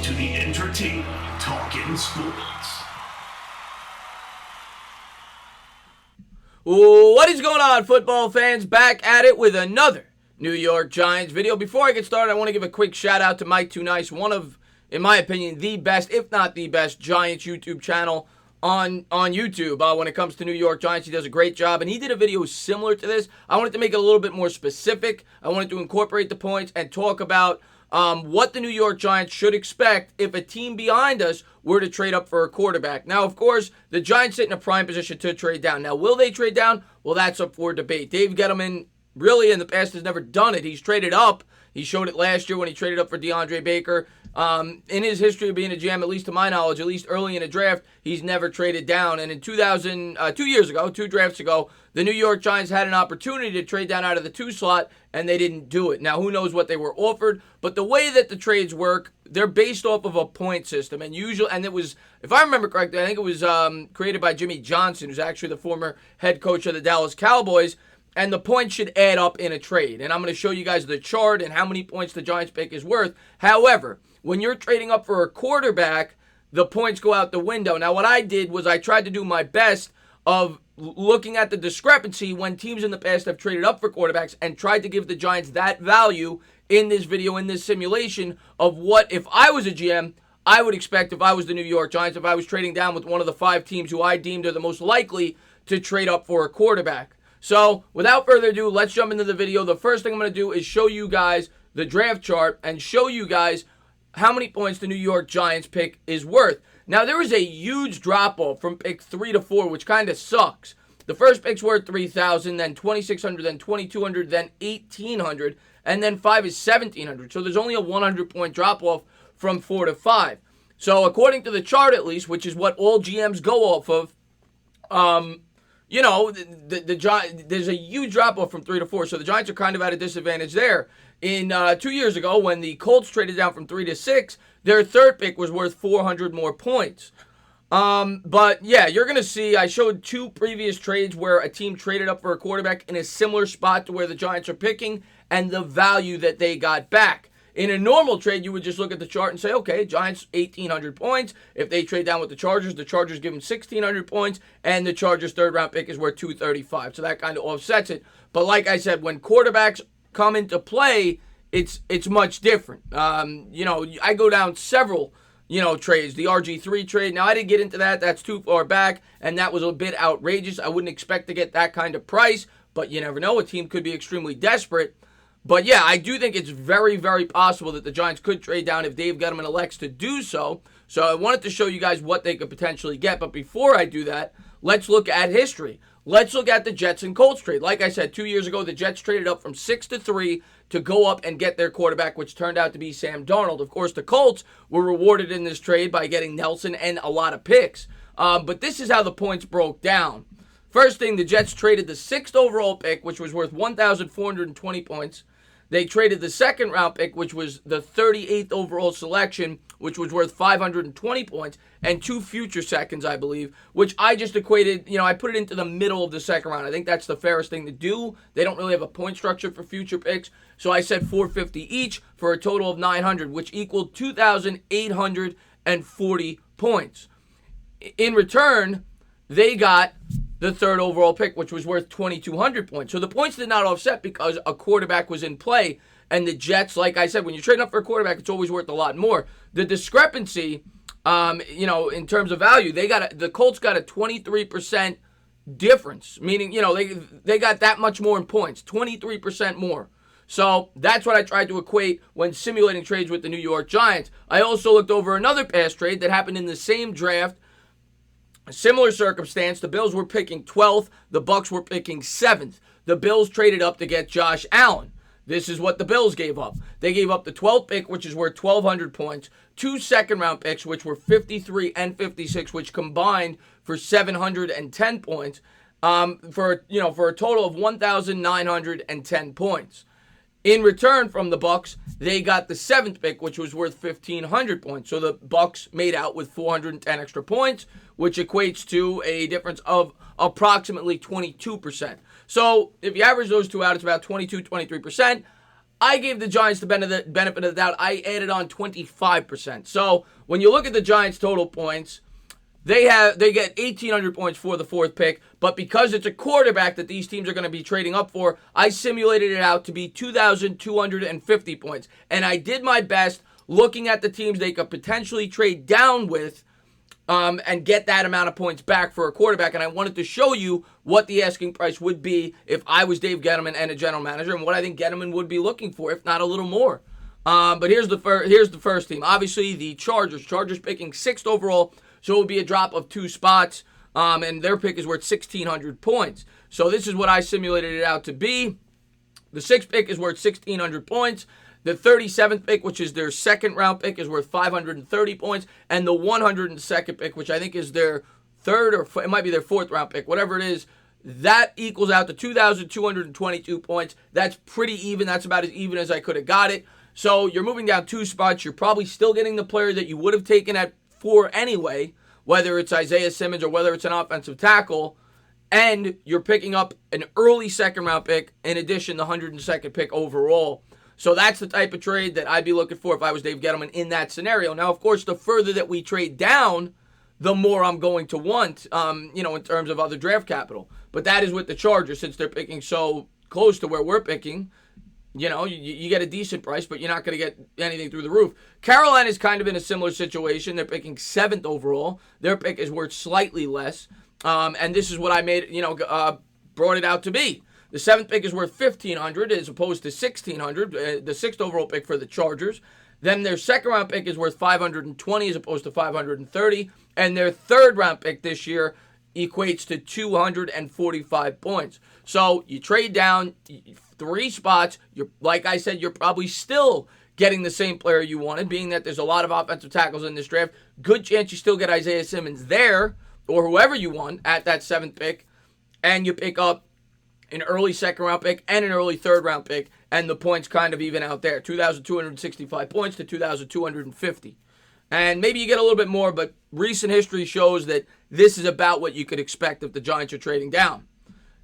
to the entertaining Talkin' Sports. What is going on, football fans? Back at it with another New York Giants video. Before I get started, I want to give a quick shout out to Mike Too Nice, one of, in my opinion, the best, if not the best, Giants YouTube channel on YouTube. When it comes to New York Giants, he does a great job, and he did a video similar to this. I wanted to make it a little bit more specific. I wanted to incorporate the points and talk about what the New York Giants should expect if a team behind us were to trade up for a quarterback. Now, of course, the Giants sit in a prime position to trade down. Now, will they trade down? Well, that's up for debate. Dave Gettleman really in the past has never done it. He's traded up. He showed it last year when he traded up for DeAndre Baker. In his history of being a GM, at least to my knowledge, at least early in a draft, he's never traded down. And in 2 drafts ago, the New York Giants had an opportunity to trade down out of the 2 slot, and they didn't do it. Now, who knows what they were offered, but the way that the trades work, they're based off of a point system. And it was, if I remember correctly, I think it was created by Jimmy Johnson, who's actually the former head coach of the Dallas Cowboys. And the points should add up in a trade. And I'm going to show you guys the chart and how many points the Giants pick is worth. However, when you're trading up for a quarterback, the points go out the window. Now, what I did was I tried to do my best of looking at the discrepancy when teams in the past have traded up for quarterbacks and tried to give the Giants that value in this video, in this simulation of what, if I was a GM, I would expect if I was the New York Giants, if I was trading down with one of the 5 teams who I deemed are the most likely to trade up for a quarterback. So, without further ado, let's jump into the video. The first thing I'm going to do is show you guys the draft chart and show you guys how many points the New York Giants pick is worth. Now, there is a huge drop-off from pick 3 to 4, which kind of sucks. The first pick's worth $3,000, then $2,600, then $2,200, then $1,800, and then 5 is $1,700. So, there's only a 100-point drop-off from 4 to 5. So, according to the chart, at least, which is what all GMs go off of, you know, there's a huge drop-off from 3 to 4, so the Giants are kind of at a disadvantage there. In 2 years ago, when the Colts traded down from 3 to 6, their third pick was worth 400 more points. But, yeah, you're going to see, I showed 2 previous trades where a team traded up for a quarterback in a similar spot to where the Giants are picking and the value that they got back. In a normal trade, you would just look at the chart and say, okay, Giants 1,800 points. If they trade down with the Chargers give them 1,600 points, and the Chargers' third-round pick is worth 235. So that kind of offsets it. But like I said, when quarterbacks come into play, it's much different. You know, I go down several, trades. The RG3 trade. Now, I didn't get into that. That's too far back, and that was a bit outrageous. I wouldn't expect to get that kind of price, but you never know. A team could be extremely desperate. But yeah, I do think it's very, very possible that the Giants could trade down if Dave Gettleman elects to do so. So I wanted to show you guys what they could potentially get. But before I do that, let's look at history. Let's look at the Jets and Colts trade. Like I said, 2 years ago, the Jets traded up from 6 to 3 to go up and get their quarterback, which turned out to be Sam Darnold. Of course, the Colts were rewarded in this trade by getting Nelson and a lot of picks. But this is how the points broke down. First thing, the Jets traded the 6th overall pick, which was worth 1,420 points. They traded the 2nd-round pick, which was the 38th overall selection, which was worth 520 points, and 2 future seconds, I believe, which I just equated, I put it into the middle of the 2nd round. I think that's the fairest thing to do. They don't really have a point structure for future picks, so I said 450 each for a total of 900, which equaled 2,840 points. In return, they got the 3rd overall pick, which was worth 2,200 points. So the points did not offset because a quarterback was in play. And the Jets, like I said, when you're trading up for a quarterback, it's always worth a lot more. The discrepancy, in terms of value, the Colts got a 23% difference, meaning, they got that much more in points, 23% more. So that's what I tried to equate when simulating trades with the New York Giants. I also looked over another past trade that happened in the same draft. A similar circumstance, the Bills were picking 12th, the Bucs were picking 7th. The Bills traded up to get Josh Allen. This is what the Bills gave up. They gave up the 12th pick, which is worth 1,200 points, 2 second-round picks, which were 53 and 56, which combined for 710 points, for a total of 1,910 points. In return from the Bucs, they got the 7th pick, which was worth 1,500 points. So the Bucs made out with 410 extra points, which equates to a difference of approximately 22%. So if you average those two out, it's about 22, 23%. I gave the Giants the benefit of the doubt. I added on 25%. So when you look at the Giants' total points, they get 1,800 points for the fourth pick, but because it's a quarterback that these teams are going to be trading up for, I simulated it out to be 2,250 points. And I did my best looking at the teams they could potentially trade down with and get that amount of points back for a quarterback. And I wanted to show you what the asking price would be if I was Dave Gettleman and a general manager, and what I think Gettleman would be looking for, if not a little more. But here's the first team. Obviously, the Chargers. Chargers picking 6th overall, so it would be a drop of 2 spots, and their pick is worth 1,600 points. So this is what I simulated it out to be. The 6th pick is worth 1,600 points. The 37th pick, which is their second-round pick, is worth 530 points. And the 102nd pick, which I think is their third or it might be their 4th-round pick, whatever it is, that equals out to 2,222 points. That's pretty even. That's about as even as I could have got it. So you're moving down 2 spots. You're probably still getting the player that you would have taken at 4 anyway, whether it's Isaiah Simmons or whether it's an offensive tackle. And you're picking up an early second-round pick, in addition to the 102nd pick overall. So that's the type of trade that I'd be looking for if I was Dave Gettleman in that scenario. Now, of course, the further that we trade down, the more I'm going to want, in terms of other draft capital. But that is with the Chargers, since they're picking so close to where we're picking. You get a decent price, but you're not going to get anything through the roof. Carolina is kind of in a similar situation. They're picking 7th overall. Their pick is worth slightly less. And this is what I made, brought it out to be. The 7th pick is worth 1,500 as opposed to 1,600, the 6th overall pick for the Chargers. Then their second-round pick is worth 520 as opposed to 530. And their third-round pick this year equates to 245 points. So you trade down 3 spots. Like I said, you're probably still getting the same player you wanted, being that there's a lot of offensive tackles in this draft. Good chance you still get Isaiah Simmons there, or whoever you want at that 7th pick, and you pick up an early second-round pick and an early third-round pick, and the points kind of even out there. 2,265 points to 2,250. And maybe you get a little bit more, but recent history shows that this is about what you could expect if the Giants are trading down.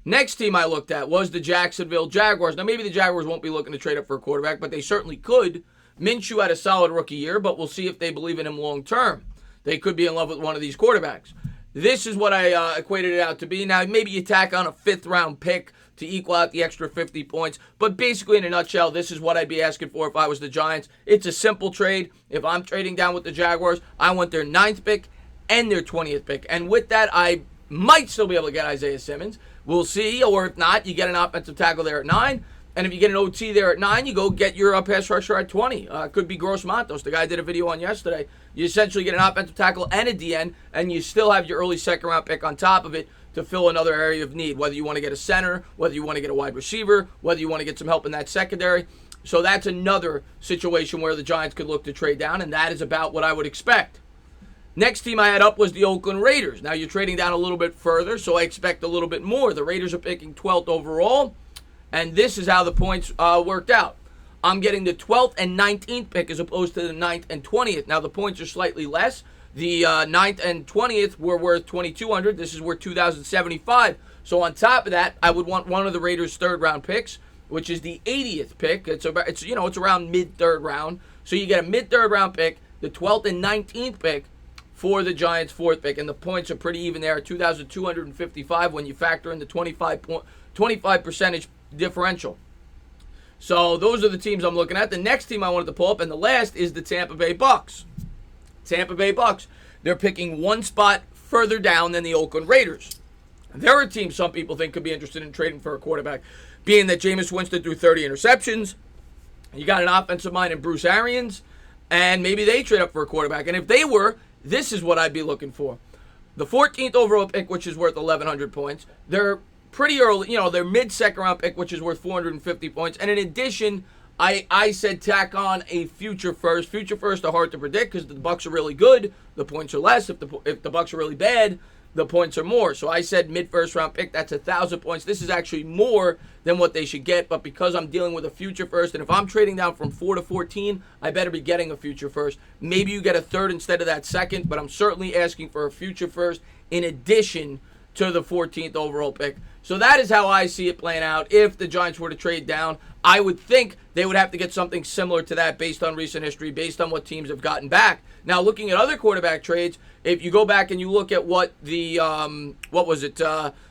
Next team I looked at was the Jacksonville Jaguars. Now, maybe the Jaguars won't be looking to trade up for a quarterback, but they certainly could. Minshew had a solid rookie year, but we'll see if they believe in him long-term. They could be in love with one of these quarterbacks. This is what I equated it out to be. Now, maybe you tack on a 5th-round pick to equal out the extra 50 points. But basically, in a nutshell, this is what I'd be asking for if I was the Giants. It's a simple trade. If I'm trading down with the Jaguars, I want their 9th pick and their 20th pick. And with that, I might still be able to get Isaiah Simmons. We'll see. Or if not, you get an offensive tackle there at 9. And if you get an OT there at 9, you go get your pass rusher at 20. Could be Gross Matos. The guy I did a video on yesterday. You essentially get an offensive tackle and a DN, and you still have your early second-round pick on top of it to fill another area of need, whether you want to get a center, whether you want to get a wide receiver, whether you want to get some help in that secondary. So that's another situation where the Giants could look to trade down, and that is about what I would expect. Next team I had up was the Oakland Raiders. Now you're trading down a little bit further, so I expect a little bit more. The Raiders are picking 12th overall. And this is how the points worked out. I'm getting the 12th and 19th pick as opposed to the 9th and 20th. Now, the points are slightly less. The 9th and 20th were worth 2,200. This is worth 2,075. So on top of that, I would want one of the Raiders' 3rd-round picks, which is the 80th pick. It's around mid-3rd round. So you get a mid-3rd round pick, the 12th and 19th pick for the Giants' 4th pick. And the points are pretty even there at 2,255 when you factor in the 25 percentage differential. So those are the teams I'm looking at. The next team I wanted to pull up, and the last, is the Tampa Bay Bucs. Tampa Bay Bucs. They're picking 1 spot further down than the Oakland Raiders. They're a team some people think could be interested in trading for a quarterback, being that Jameis Winston threw 30 interceptions. You got an offensive mind in Bruce Arians, and maybe they trade up for a quarterback. And if they were, this is what I'd be looking for. The 14th overall pick, which is worth 1,100 points. They're pretty early, their mid-second round pick, which is worth 450 points. And in addition, I said tack on a future first. Future first are hard to predict because the Bucs are really good. The points are less. If the Bucs are really bad, the points are more. So I said mid-first round pick, that's 1,000 points. This is actually more than what they should get, but because I'm dealing with a future first, and if I'm trading down from 4 to 14, I better be getting a future first. Maybe you get a 3rd instead of that 2nd, but I'm certainly asking for a future first in addition to the 14th overall pick. So that is how I see it playing out. If the Giants were to trade down, I would think they would have to get something similar to that based on recent history, based on what teams have gotten back. Now, looking at other quarterback trades, if you go back and you look at what the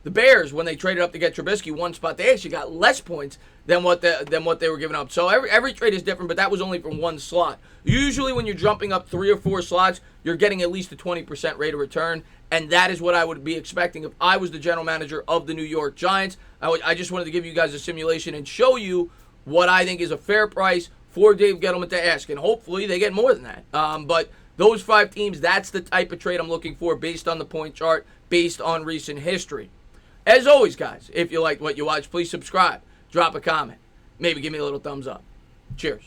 the Bears, when they traded up to get Trubisky one spot, they actually got less points than what they were giving up. So every trade is different, but that was only from one slot. Usually when you're jumping up 3 or 4 slots, you're getting at least a 20% rate of return, and that is what I would be expecting if I was the general manager of the New York Giants. I just wanted to give you guys a simulation and show you what I think is a fair price for Dave Gettleman to ask, and hopefully they get more than that. But those 5 teams, that's the type of trade I'm looking for based on the point chart, based on recent history. As always, guys, if you liked what you watched, please subscribe, drop a comment, maybe give me a little thumbs up. Cheers.